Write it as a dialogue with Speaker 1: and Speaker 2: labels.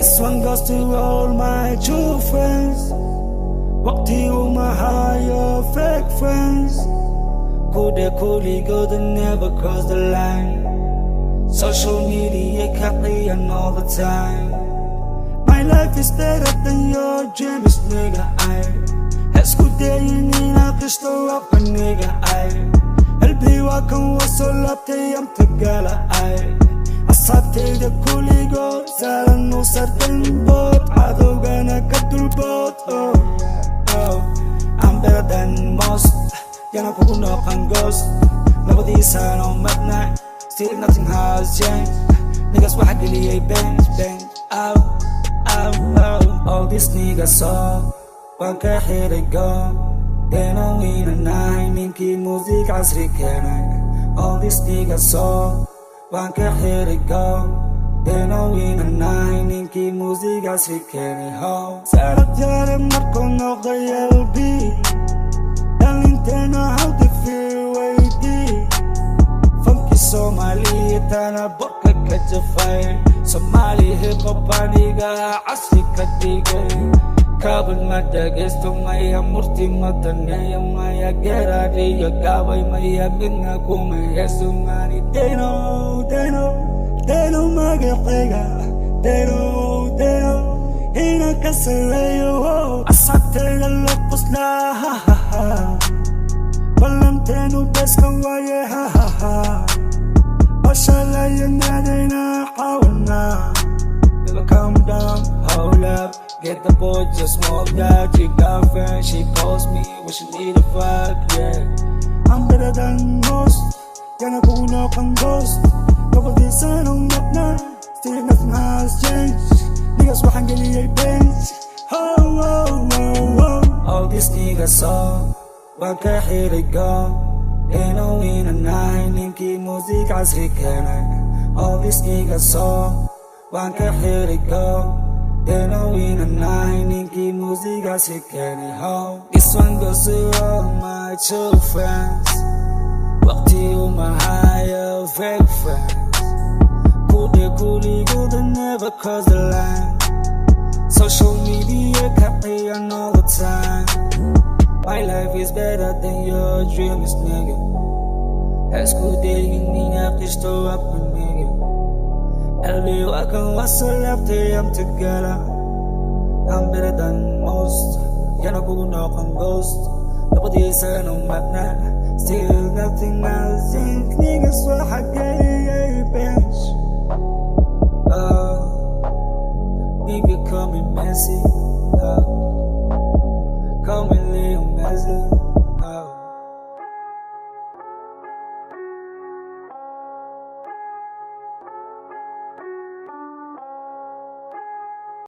Speaker 1: This one goes to all my true friends. Walk to you, my higher fake friends. Coolly good and never cross the line. Social media copy and all the time. My life is better than your dreams, nigga. Hesku day in a crystal up a nigga. Helbi wakan wasolapte am tagala. Asate the coolie go, salan no certain boat. Adogana katul boat. I'm better than most. Yana puno kan ghost. Nobody's sign on midnight. Still nothing has changed. Niggas were happily a bench. Out. All these niggas saw. One can hear it go. They know in a night. Minky music as Rickana. All these niggas saw. One can hear it go. They know in a night. Minky music as Rickana. Sarah Jare Marco no the LB. They know how to feel waiting. Funky Somali, Tana Boka catch a fire. Somali hip hop paniga, Africa digga. Carbon matter gets to Maya Murti Matania, Maya Gerari, Yagawa, Maya Gina Kuma, Yasumani. They know, Magapega. They know, in a castle, I sat there and locus la ha ha ha. Valentino Pescawaye ha ha ha. Mashallah yanadina hawana. Never calm down, hold up. Get the boy, just smoke that. She got friends, she calls me when she need a fuck, yeah. I'm better than most. Yana puno kang ghost. Nobody sign on that night. Still nothing has changed. Niggas wahan gili a bench. All these niggas saw. One can hear it go. They know in a night. Ninky music as Rickana. All these niggas saw. One can hear it go. They know in a night. Ninky music as Rickana. This one goes to all my true friends. Walk to you, my higher fake friends. Coolie good and never cross the line. Social media copy on all the time. My life is better than your dreams, nigga. Hesku day in a crystal up a nigga. Helbi wakan wasolapte am tagala. I'm better than most. Yana puno kan ghost. Nobody's sign on midnight. Still nothing else. Niggas were happy bench. Nigga call me messy. Call me Lil Baliil.